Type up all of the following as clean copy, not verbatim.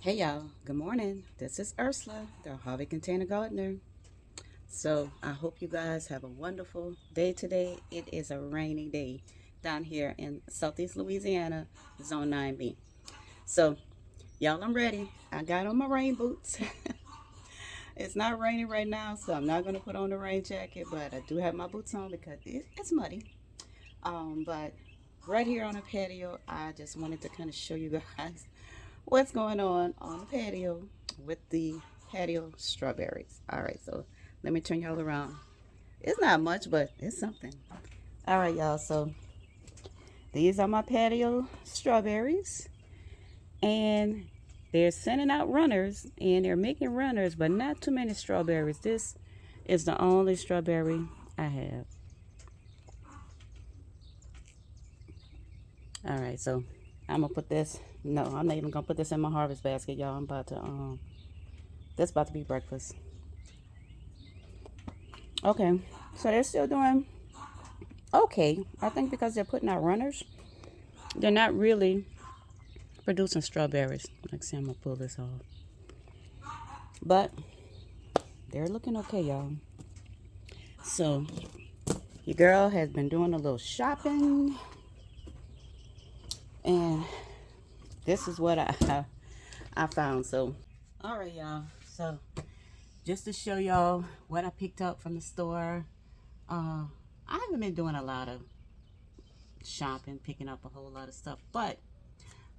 Hey y'all, good morning. This is Ursula, the Harvey Container Gardener. So I hope you guys have a wonderful day today. It is a rainy day down here in Southeast Louisiana, Zone 9B. So y'all, I'm ready. I got on my rain boots. It's not raining right now, so I'm not going to put on the rain jacket, but I do have my boots on because it's muddy. But right here on the patio, I just wanted to kind of show you guys what's going on the patio with the patio strawberries. All right, so let me turn y'all around. It's not much, but it's something. All right, y'all, so these are my patio strawberries, and they're sending out runners, and they're making runners, but not too many strawberries. This is the only strawberry I have. All right, so I'm gonna put this. No, I'm not even gonna put this in my harvest basket, y'all. I'm about to This about to be breakfast. Okay, so they're still doing okay. I think because they're putting out runners, they're not really producing strawberries. Like, see, I'm gonna pull this off, but they're looking okay, y'all. So your girl has been doing a little shopping, and this is what I found. So, all right, y'all. So just to show y'all what I picked up from the store. Uh, I haven't been doing a lot of shopping, picking up a whole lot of stuff, but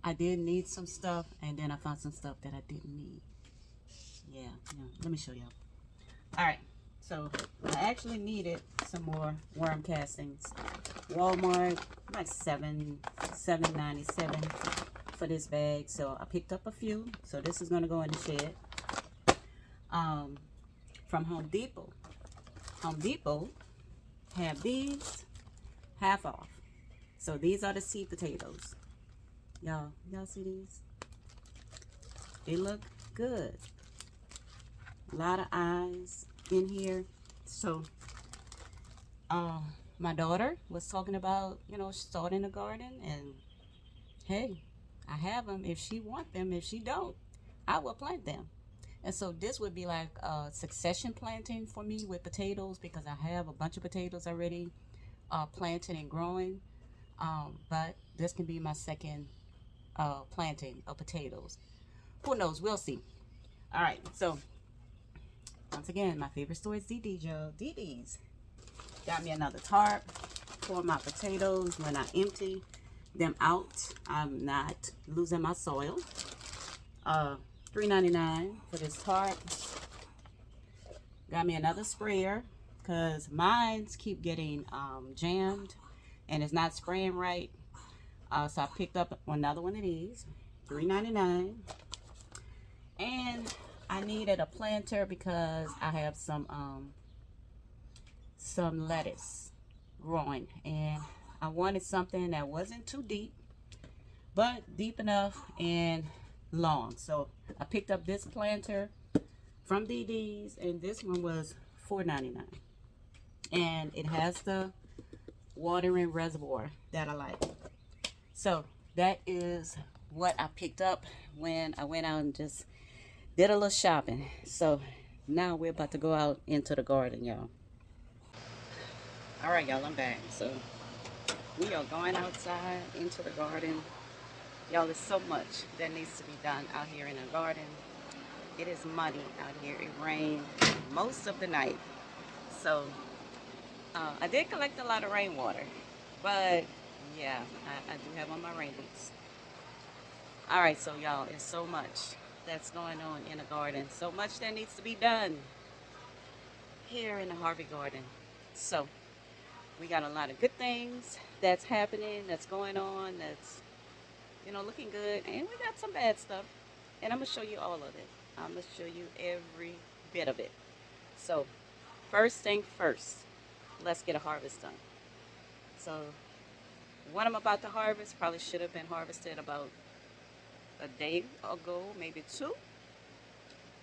I did need some stuff, and then I found some stuff that I didn't need. Yeah. Let me show y'all. All right, so I actually needed some more worm castings. Walmart, like $7.97 for this bag. So I picked up a few. So this is gonna go in the shed. Um, from Home Depot. Home Depot have these half off. So these are the seed potatoes. Y'all see these? They look good. A lot of eyes in here. So uh, my daughter was talking about, starting a garden, and hey, I have them if she want them. If she don't, I will plant them. And so this would be like a succession planting for me with potatoes, because I have a bunch of potatoes already planted and growing. But this can be my second planting of potatoes. Who knows? We'll see. All right, so once again, my favorite store is DD Joe. DD's got me another tarp for my potatoes. When I empty them out, I'm not losing my soil. $3.99 for this tarp. Got me another sprayer because mines keep getting jammed and it's not spraying right. So I picked up another one of these, $3.99. And I needed a planter because I have some lettuce growing, and I wanted something that wasn't too deep, but deep enough and long. So I picked up this planter from DD's, and this one was $4.99, and it has the watering reservoir that I like. So that is what I picked up when I went out and just did a little shopping. So now we're about to go out into the garden, y'all. All right, y'all, I'm back. So we are going outside into the garden. Y'all, there's so much that needs to be done out here in the garden. It is muddy out here. It rained most of the night. So I did collect a lot of rainwater, but yeah, I do have on my rain boots. All right, so y'all, it's so much that's going on in the garden. So much that needs to be done here in the Harvey Garden. So we got a lot of good things that's happening, that's going on, that's looking good, and we got some bad stuff. And I'm gonna show you all of it. I'm gonna show you every bit of it. So first thing first, let's get a harvest done. So what I'm about to harvest probably should have been harvested about a day ago, maybe two,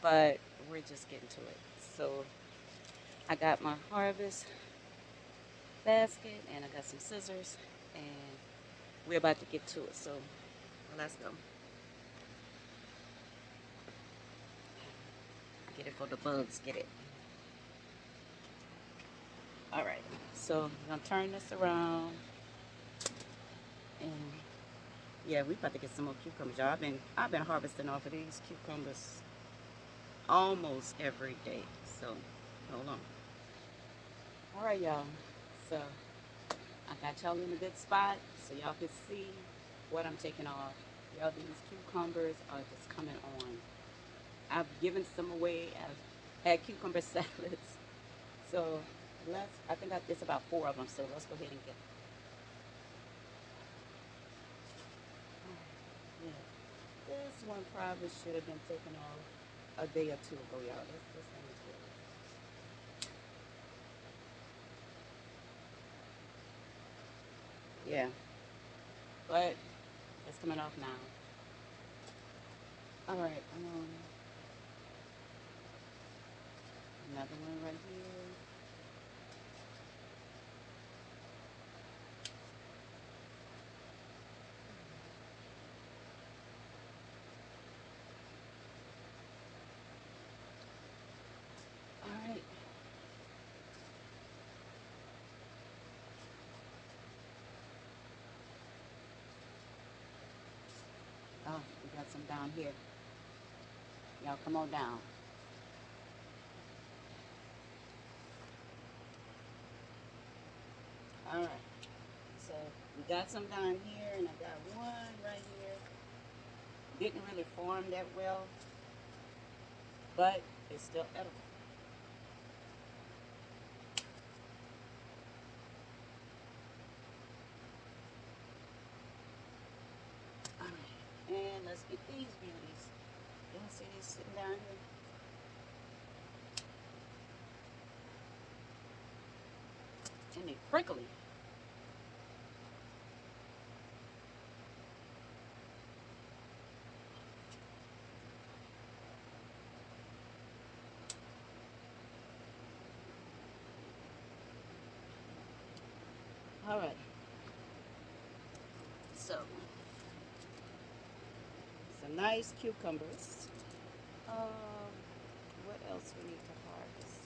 but we're just getting to it. So I got my harvest basket and I got some scissors, and we're about to get to it. So let's go. before the bugs get it. All right, so I'm gonna turn this around, and yeah, we about to get some more cucumbers, y'all. I've been harvesting off of these cucumbers almost every day. So hold on. All right, y'all. So I got y'all in a good spot so y'all can see what I'm taking off. Y'all, these cucumbers are just coming on. I've given some away. I've had cucumber salads. So I think it's about 4 of them. So let's go ahead and get. Yeah, this one probably should have been taken off a day or 2 ago, y'all. This thing is good. Yeah, but it's coming off now. All right, another one right here. All right. Oh, we got some down here. Y'all come on down. All right. So we got some down here, and I got one right here. Didn't really form that well, but it's still edible. All right. And let's get these beauties. Y'all see these sitting down here? And they prickly. All right. So some nice cucumbers. What else we need to harvest?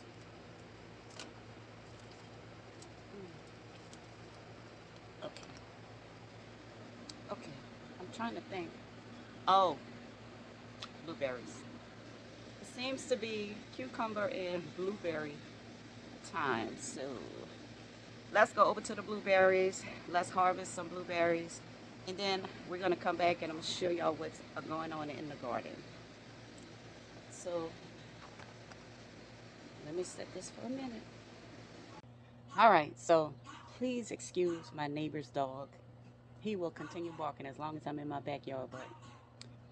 Okay. Okay. I'm trying to think. Oh, blueberries. It seems to be cucumber and blueberry time. So let's go over to the blueberries. Let's harvest some blueberries. And then we're going to come back and I'm going to show y'all what's going on in the garden. So let me set this for a minute. All right, so please excuse my neighbor's dog. He will continue barking as long as I'm in my backyard, but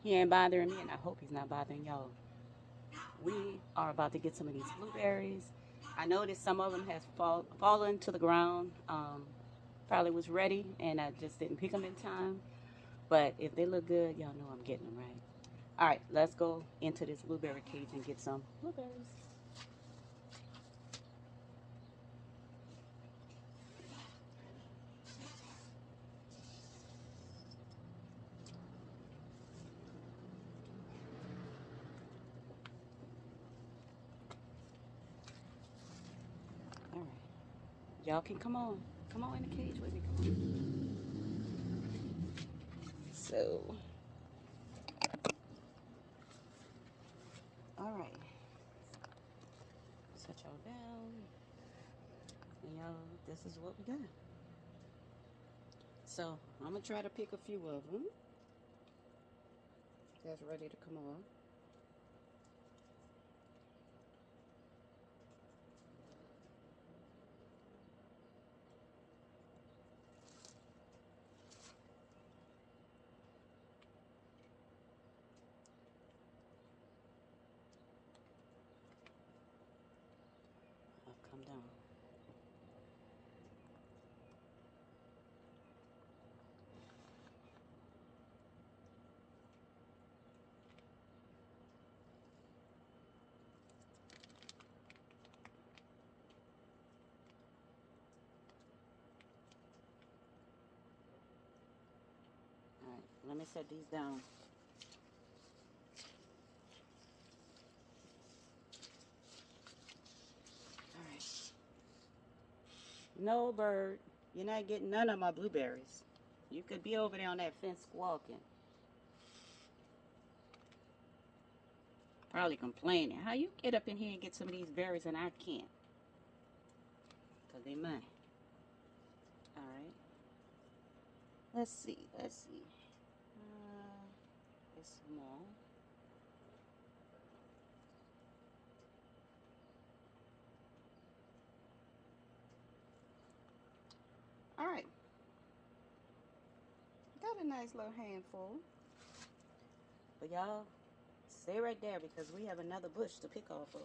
he ain't bothering me, and I hope he's not bothering y'all. We are about to get some of these blueberries. I noticed some of them has fallen to the ground. Probably was ready, and I just didn't pick them in time. But if they look good, y'all know I'm getting them right. All right, let's go into this blueberry cage and get some blueberries. All right, y'all can come on. Come on in the cage with me. Come on. So, all right. Set y'all down. And y'all, this is what we got. So, I'm going to try to pick a few of them that's ready to come on. I'll come down. All right, let me set these down. No, bird. You're not getting none of my blueberries. You could be over there on that fence squawking. Probably complaining. How you get up in here and get some of these berries and I can't? Because they mine. Alright. Let's see. Let's see. It's small. Alright. Got a nice little handful. But y'all, stay right there because we have another bush to pick off of.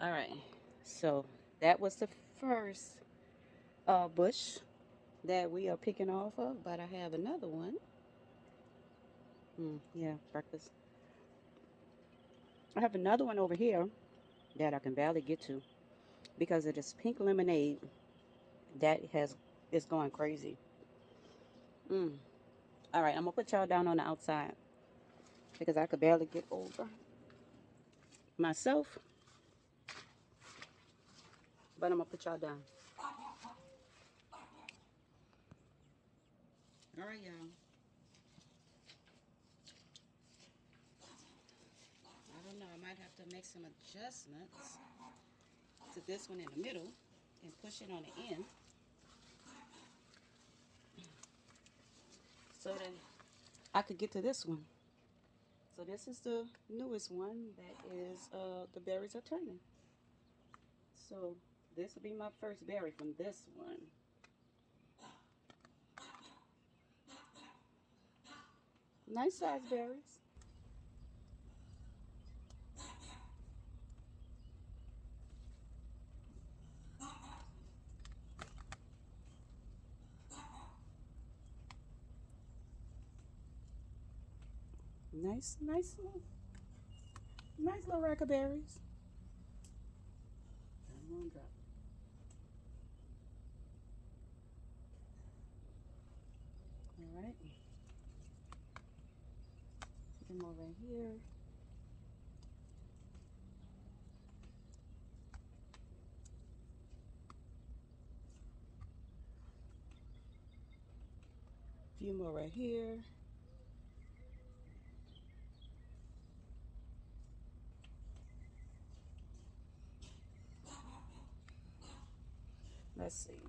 Alright. So that was the first bush that we are picking off of. But I have another one. Yeah, breakfast. I have another one over here that I can barely get to because of this pink lemonade that is going crazy. All right, I'm gonna put y'all down on the outside because I could barely get over myself, but I'm gonna put y'all down. All right, y'all. I don't know. I might have to make some adjustments to this one in the middle and push it on the end so that I could get to this one. So this is the newest one that is the berries are turning. So this will be my first berry from this one. Nice size berries. Nice little rack of berries. One drop. All right. Put them over here. A few more right here. Let's see.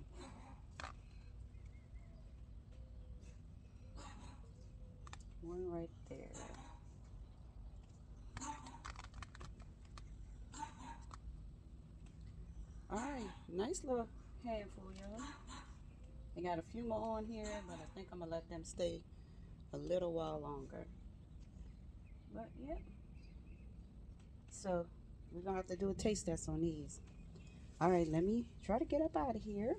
One right there. All right, nice little handful, y'all. I got a few more on here, but I think I'm gonna let them stay a little while longer. But yeah. So we're gonna have to do a taste test on these. All right, let me try to get up out of here.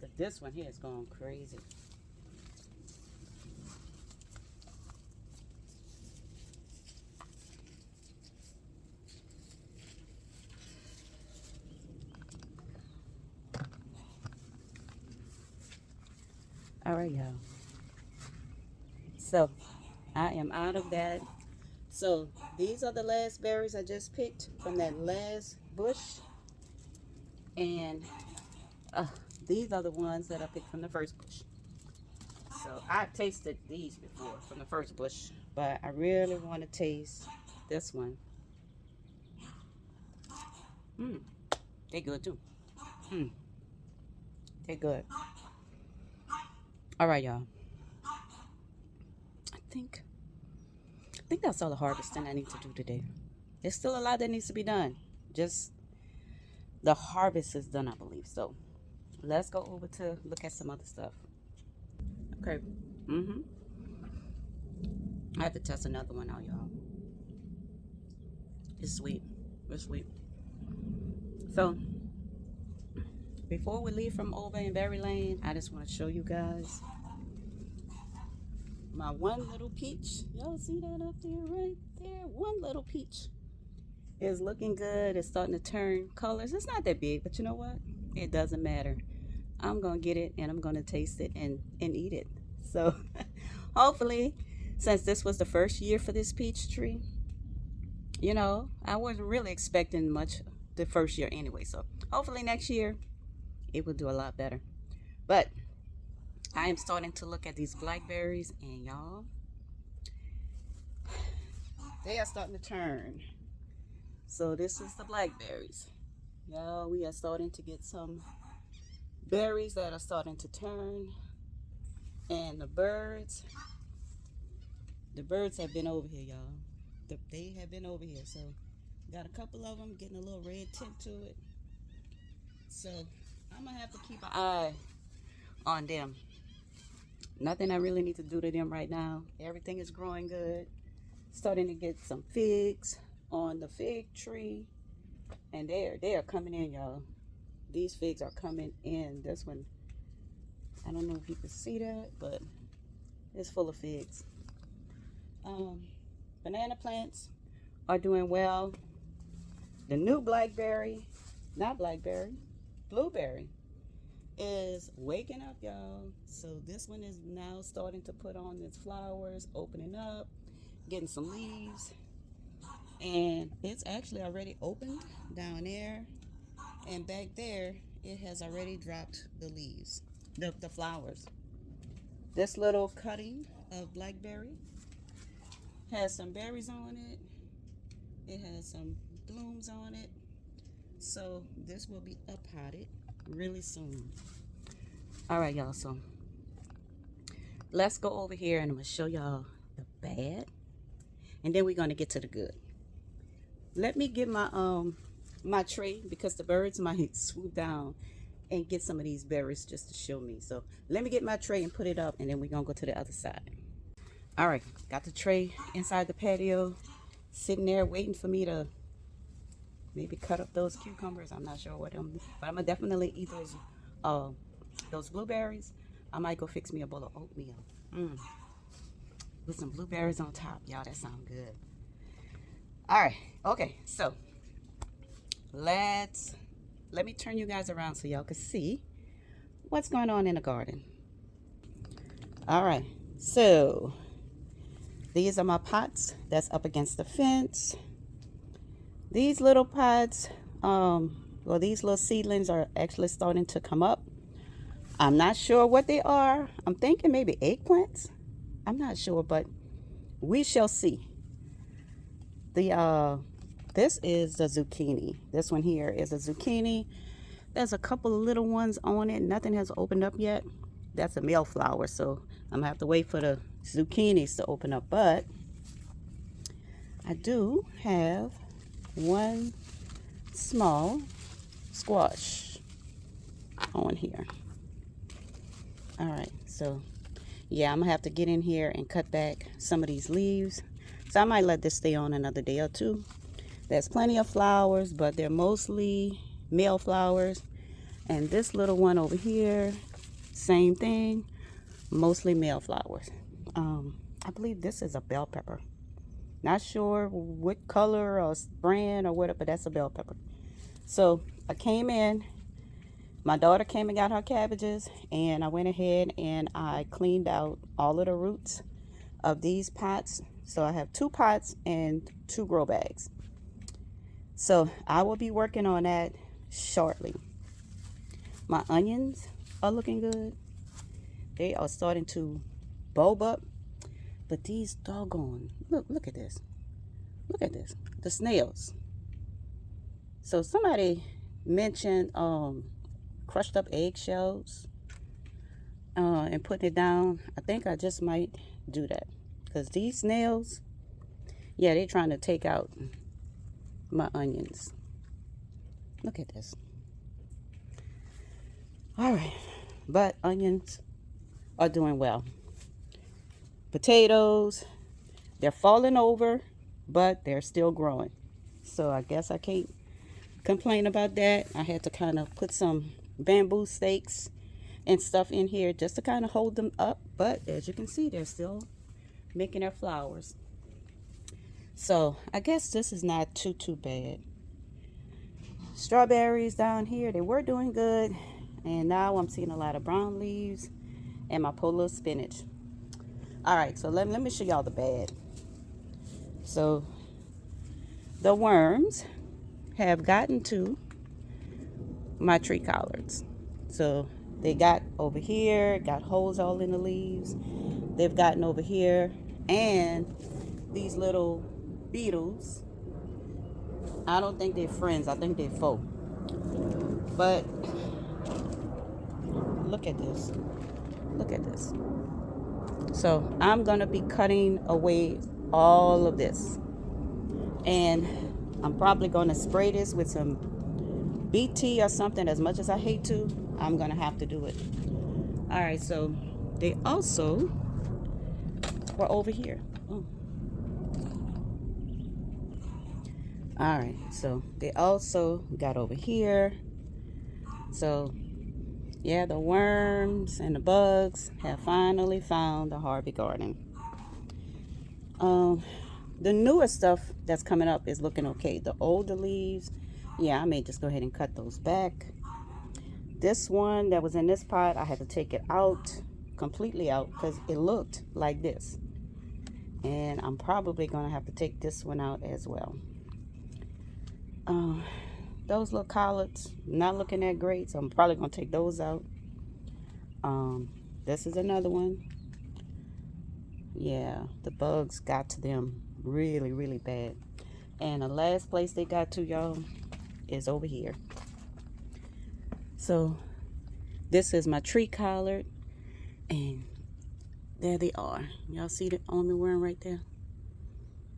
But this one here is going crazy. All right, y'all. So I am out of that. So these are the last berries I just picked from that last bush. And these are the ones that I picked from the first bush. So I've tasted these before from the first bush, but I really want to taste this one. They good too. They good. All right, y'all. I think that's all the harvesting I need to do today. There's still a lot that needs to be done. Just the harvest is done, I believe. So let's go over to look at some other stuff. Okay. I have to test another one out, y'all. It's sweet. It's sweet. So before we leave from over in Berry Lane, I just want to show you guys my one little peach. Y'all see that up there right there? One little peach is looking good. It's starting to turn colors. It's not that big, but you know what? It doesn't matter. I'm going to get it and I'm going to taste it and eat it. So hopefully since this was the first year for this peach tree, you know, I wasn't really expecting much the first year anyway. So hopefully next year it will do a lot better. But I am starting to look at these blackberries, and y'all, they are starting to turn. So this is the blackberries. Y'all, we are starting to get some berries that are starting to turn. And the birds have been over here, y'all. They have been over here. So got a couple of them getting a little red tint to it. So I'm gonna have to keep an eye on them. Nothing I really need to do to them right now. Everything is growing good. Starting to get some figs on the fig tree. And they are coming in, y'all. These figs are coming in. This one, I don't know if you can see that, but it's full of figs. Banana plants are doing well. The new blueberry is waking up, y'all. So this one is now starting to put on its flowers, opening up, getting some leaves. And it's actually already opened down there. And back there, it has already dropped the leaves, the flowers. This little cutting of blackberry has some berries on it. It has some blooms on it. So this will be up potted really soon. All right, y'all. So let's go over here and I'm gonna show y'all the bad, and then we're gonna get to the good. Let me get my tray because the birds might swoop down and get some of these berries just to show me. So let me get my tray and put it up, and then we're gonna go to the other side. All right, got the tray inside the patio, sitting there waiting for me to maybe cut up those cucumbers. I'm not sure what them, but I'm gonna definitely eat those blueberries. I might go fix me a bowl of oatmeal with some blueberries on top. Y'all, that sounds good. All right, okay, so let me turn you guys around so y'all can see what's going on in the garden. All right, so these are my pots that's up against the fence. These little pots, these little seedlings are actually starting to come up. I'm not sure what they are. I'm thinking maybe eggplants. I'm not sure, but we shall see. This is the zucchini. This one here is a zucchini. There's a couple of little ones on it. Nothing has opened up yet. That's a male flower, so I'm gonna have to wait for the zucchinis to open up. But I do have one small squash on here. All right, so yeah, I'm gonna have to get in here and cut back some of these leaves. So I might let this stay on another day or two. There's plenty of flowers, but they're mostly male flowers. And this little one over here, same thing, mostly male flowers. I believe this is a bell pepper. Not sure what color or brand or whatever, but that's a bell pepper. So I came in, my daughter came and got her cabbages, and I went ahead and I cleaned out all of the roots of these pots. So I have 2 pots and 2 grow bags. So I will be working on that shortly. My onions are looking good. They are starting to bulb up. But these doggone, look at this. Look at this. The snails. So somebody mentioned crushed up eggshells and putting it down. I think I just might do that. Because these snails, yeah, they're trying to take out my onions. Look at this. All right, but onions are doing well. Potatoes, they're falling over, but they're still growing. So I guess I can't complain about that. I had to kind of put some bamboo stakes and stuff in here just to kind of hold them up. But as you can see, they're still making their flowers. So I guess this is not too bad. Strawberries down here, they were doing good, and now I'm seeing a lot of brown leaves and my polar spinach. All right, so let me show y'all the bed. So the worms have gotten to my tree collards. So they got over here, got holes all in the leaves. They've gotten over here, and these little beetles, I don't think they're friends, I think they're foe. But look at this. Look at this. So I'm gonna be cutting away all of this. And I'm probably gonna spray this with some BT or something. As much as I hate to, I'm gonna have to do it. All right, so they also were over here. Oh. All right, so they also got over here. So yeah, the worms and the bugs have finally found the Harvey garden. The newer stuff that's coming up is looking okay. The older leaves, yeah, I may just go ahead and cut those back. This one that was in this pot, I had to take it out, completely out, because it looked like this. And I'm probably going to have to take this one out as well. Those little collards, not looking that great, so I'm probably going to take those out. This is another one. Yeah, the bugs got to them really, really bad. And the last place they got to, y'all, is over here. So this is my tree collard, and there they are. Y'all see the army worm right there?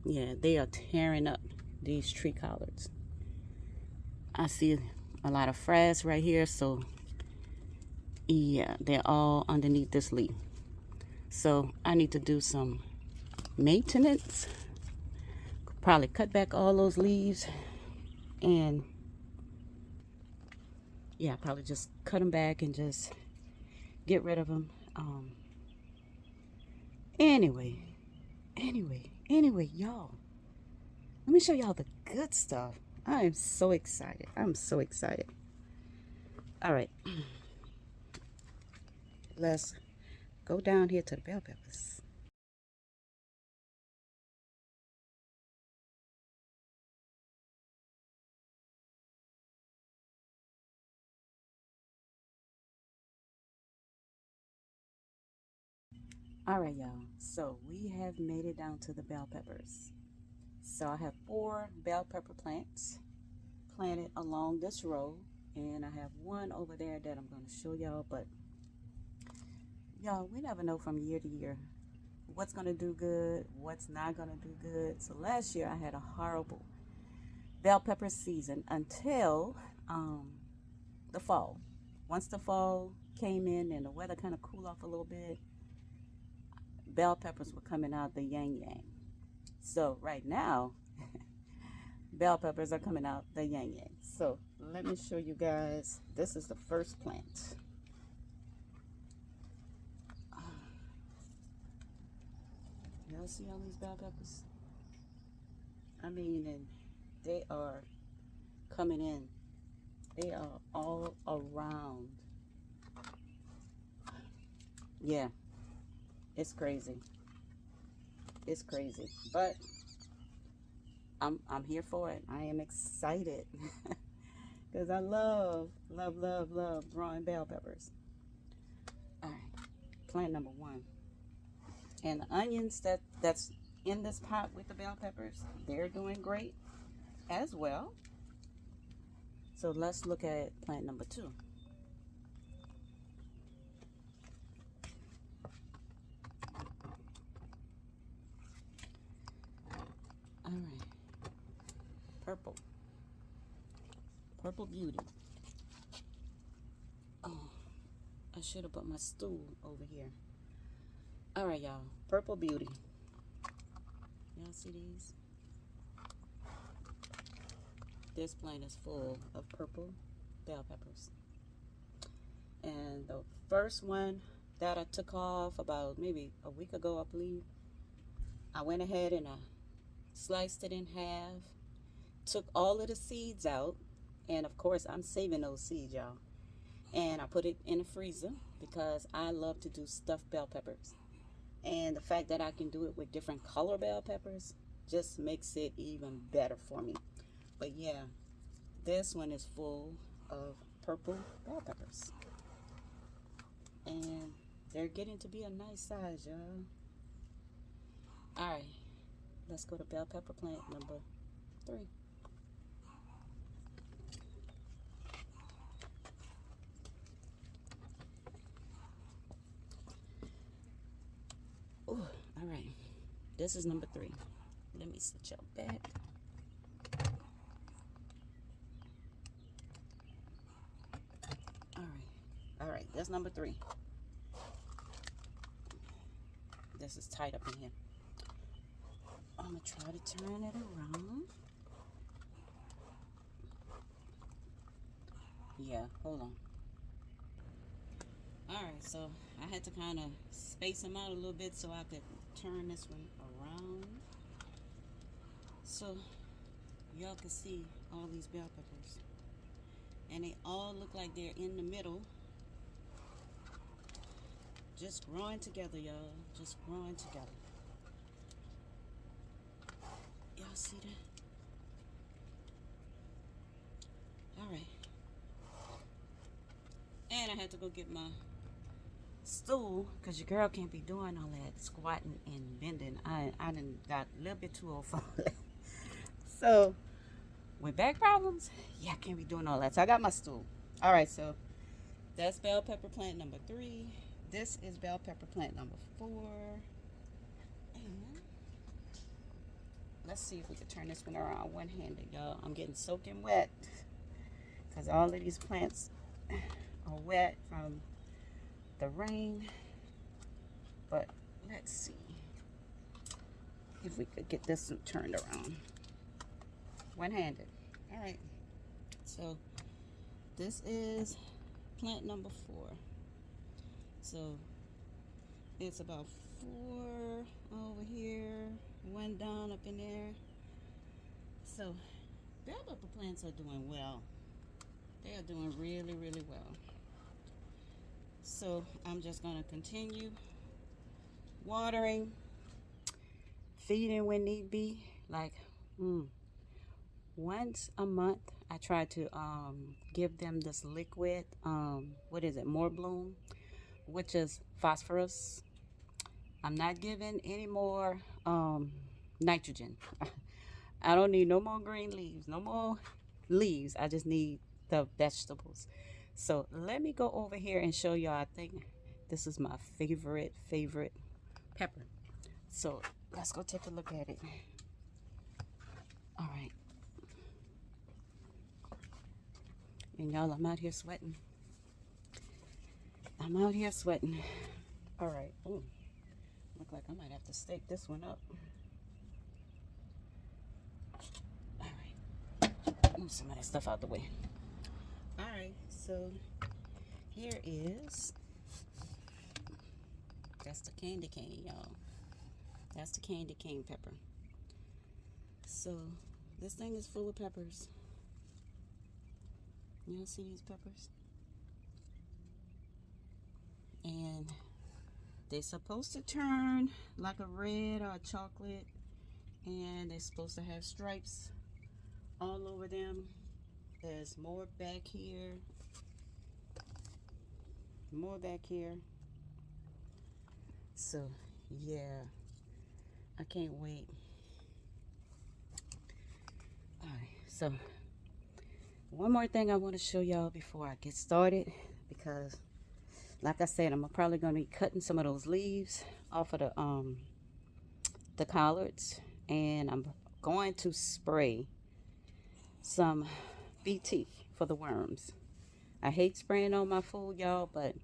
Yeah, they are tearing up these tree collards. I see a lot of frass right here, so yeah, they're all underneath this leaf. So I need to do some maintenance. Probably cut back all those leaves, and yeah, probably just cut them back and just get rid of them. Anyway, y'all, let me show y'all the good stuff. I am so excited. I'm so excited. All right, let's go down here to the bell peppers. All right, y'all. So we have made it down to the bell peppers. So I have 4 bell pepper plants planted along this row, and I have one over there that I'm going to show y'all. But y'all, we never know from year to year what's going to do good, what's not going to do good. So last year I had a horrible bell pepper season until the fall. Once the fall came in and the weather kind of cooled off a little bit, bell peppers were coming out the yang yang. So right now, bell peppers are coming out the yang yang. So let me show you guys. This is the first plant. Y'all see all these bell peppers? I mean, and they are coming in. They are all around. Yeah, it's crazy. It's crazy, but I'm here for it. I am excited because I love growing bell peppers. All right, plant number 1, and the onions that's in this pot with the bell peppers, they're doing great as well. So let's look at plant number 2. All right, purple beauty. Oh, I should have put my stool over here. All right, y'all, purple beauty. Y'all see these? This plant is full of purple bell peppers. And the first one that I took off about maybe a week ago, I believe, I went ahead and I sliced it in half, took all of the seeds out, and of course I'm saving those seeds, y'all. And I put it in the freezer because I love to do stuffed bell peppers. And the fact that I can do it with different color bell peppers just makes it even better for me. But yeah, this one is full of purple bell peppers. And they're getting to be a nice size, y'all. Alright, let's go to bell pepper plant number 3. Ooh, alright. This is number 3. Let me switch out back. Alright, that's number 3. This is tight up in here. I'm gonna try to turn it around. Yeah, hold on. Alright, so I had to kind of space them out a little bit so I could turn this one around. So y'all can see all these bell peppers. And they all look like they're in the middle. Just growing together, y'all. Just growing together. Y'all see that? Alright. And I had to go get my stool because your girl can't be doing all that squatting and bending. I done got a little bit too old for that. So with back problems, yeah, I can't be doing all that. So I got my stool. Alright, so that's bell pepper plant number 3. This is bell pepper plant number 4. And let's see if we can turn this one around one-handed, y'all. I'm getting soaking wet because all of these plants are wet from the rain. But let's see if we could get this one turned around one-handed. All right, so this is plant number 4. So it's about 4 over here, 1 down up in there. So bell pepper plants are doing well. They are doing really, really well. So I'm just going to continue watering, feeding when need be. Like once a month, I try to give them this liquid, what is it, More Bloom, which is phosphorus. I'm not giving any more nitrogen. I don't need no more green leaves, no more leaves. I just need the vegetables. So let me go over here and show y'all. I think this is my favorite pepper. So let's go take a look at it. All right. And y'all, I'm out here sweating. I'm out here sweating. All right. Ooh, look like I might have to stake this one up. All right. Move some of that stuff out the way. All right. So here is, that's the candy cane, y'all. That's the candy cane pepper. So this thing is full of peppers. Y'all see these peppers? And they're supposed to turn like a red or a chocolate, and they're supposed to have stripes all over them. There's more back here, more back here. So yeah, I can't wait. All right, so one more thing I want to show y'all before I get started, because like I said, I'm probably going to be cutting some of those leaves off of the collards, and I'm going to spray some BT for the worms. I hate spraying on my food, y'all, but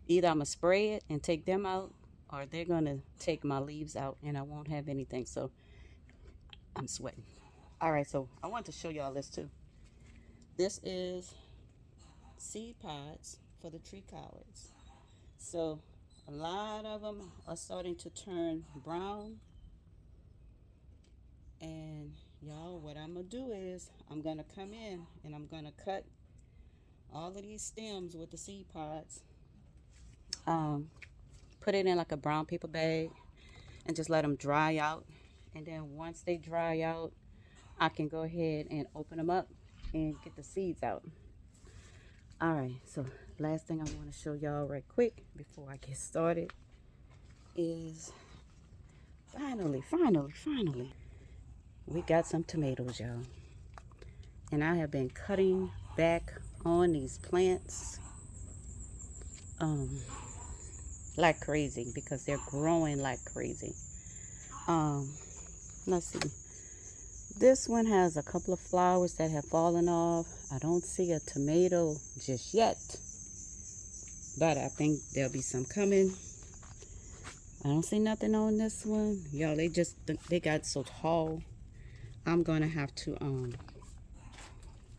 either I'm going to spray it and take them out, or they're going to take my leaves out and I won't have anything. So I'm sweating. All right, so I want to show y'all this too. This is seed pods for the tree collards. So a lot of them are starting to turn brown. And y'all, what I'm going to do is I'm going to come in and I'm going to cut all of these stems with the seed pods. Put put it in like a brown paper bag and just let them dry out. And then once they dry out, I can go ahead and open them up and get the seeds out. All right, so last thing I want to show y'all right quick before I get started is finally, we got some tomatoes, y'all. And I have been cutting back on these plants like crazy because they're growing like crazy. Let's see. This one has a couple of flowers that have fallen off. I don't see a tomato just yet, but I think there'll be some coming. I don't see nothing on this one. Y'all, they got so tall. I'm gonna have to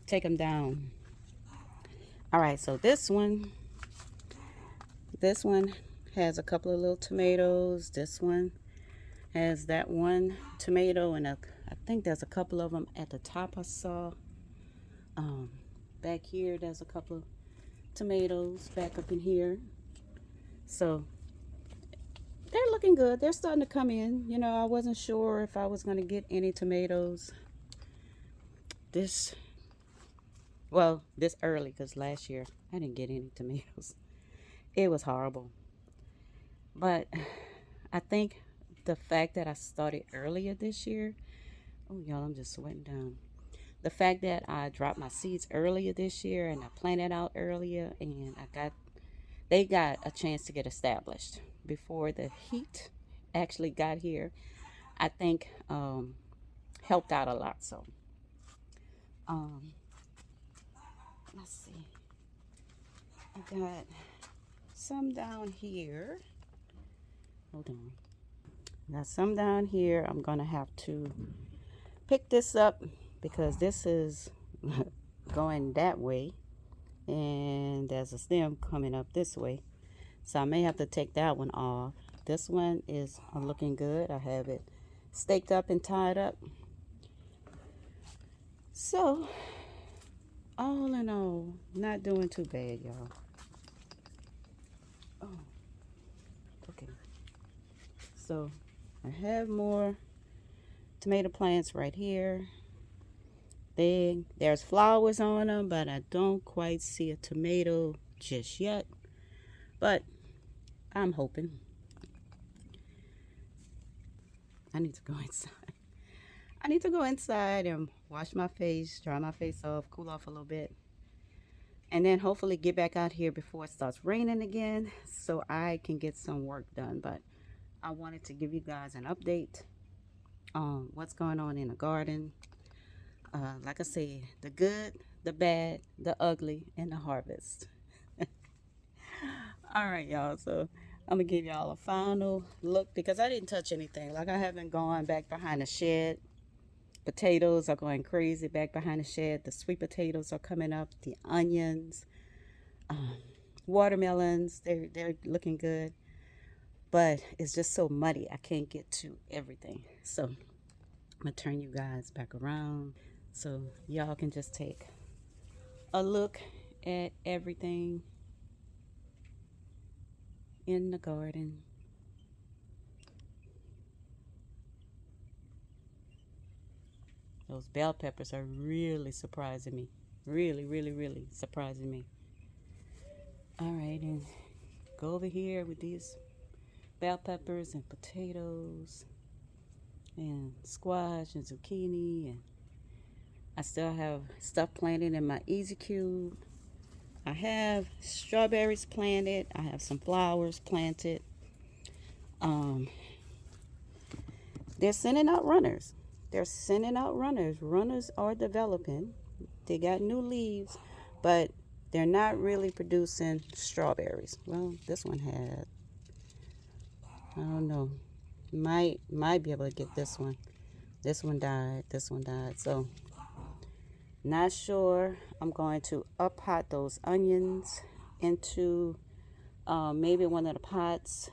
take them down. All right, so this one has a couple of little tomatoes. This one has that one tomato, and I think there's a couple of them at the top I saw. Back here, there's a couple of tomatoes back up in here. So they're looking good. They're starting to come in. You know, I wasn't sure if I was going to get any tomatoes this early, because last year I didn't get any tomatoes. It was horrible. But I think the fact that I started earlier this year, oh y'all, I'm just sweating down. The fact that I dropped my seeds earlier this year and I planted out earlier, and they got a chance to get established before the heat actually got here, I think helped out a lot. So let's see, I got some down here. Hold on. Got some down here. I'm gonna have to pick this up because this is going that way, and there's a stem coming up this way, so I may have to take that one off. This one is looking good. I have it staked up and tied up. So all in all, not doing too bad, y'all. Oh, okay. So I have more tomato plants right here. There's flowers on them, but I don't quite see a tomato just yet. But I'm hoping. I need to go inside. I need to go inside and wash my face, dry my face off, cool off a little bit. And then hopefully get back out here before it starts raining again so I can get some work done. But I wanted to give you guys an update on what's going on in the garden. Like I said, the good, the bad, the ugly, and the harvest. All right, y'all. So I'm going to give y'all a final look because I didn't touch anything. Like, I haven't gone back behind the shed. Potatoes are going crazy back behind the shed. The sweet potatoes are coming up. The onions, watermelons, they're looking good. But it's just so muddy. I can't get to everything. So I'm going to turn you guys back around so y'all can just take a look at everything in the garden. Those bell peppers are really surprising me. Really surprising me. All right, and go over here with these bell peppers and potatoes and squash and zucchini, and I still have stuff planted in my Easy Cube. I have strawberries planted. I have some flowers planted. They're sending out runners. Runners are developing. They got new leaves, but they're not really producing strawberries. Well, this one had, I don't know, might be able to get this one. This one died. So not sure. I'm going to pot those onions into maybe one of the pots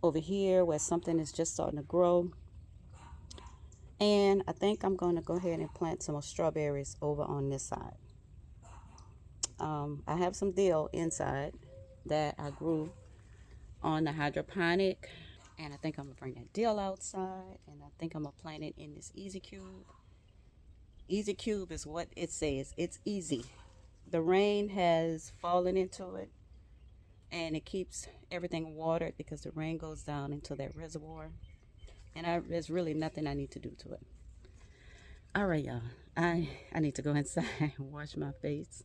over here where something is just starting to grow. And I think I'm going to go ahead and plant some more strawberries over on this side. I have some dill inside that I grew on the hydroponic. And I think I'm gonna bring that deal outside, and I think I'm gonna plant it in this Easy Cube. Easy Cube is what it says. It's easy. The rain has fallen into it, and it keeps everything watered because the rain goes down into that reservoir. And there's really nothing I need to do to it. All right, y'all. I need to go inside and wash my face.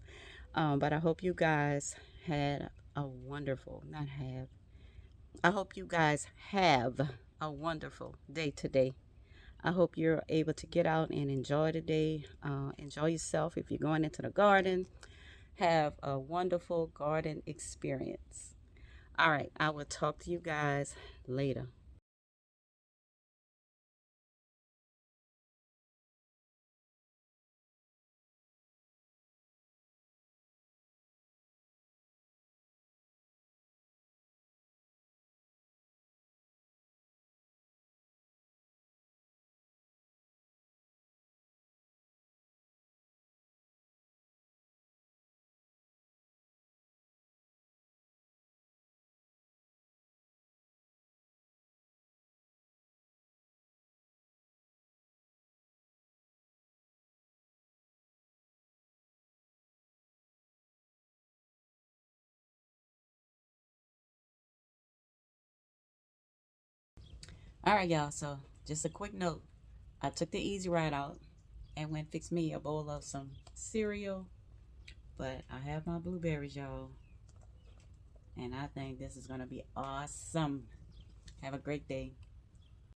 But I hope you guys had a wonderful, not have. I hope you guys have a wonderful day today. I hope you're able to get out and enjoy the day. Enjoy yourself. If you're going into the garden, have a wonderful garden experience. All right, I will talk to you guys later. All right, y'all. So just a quick note. I took the easy ride out and went fix me a bowl of some cereal. But I have my blueberries, y'all. And I think this is going to be awesome. Have a great day.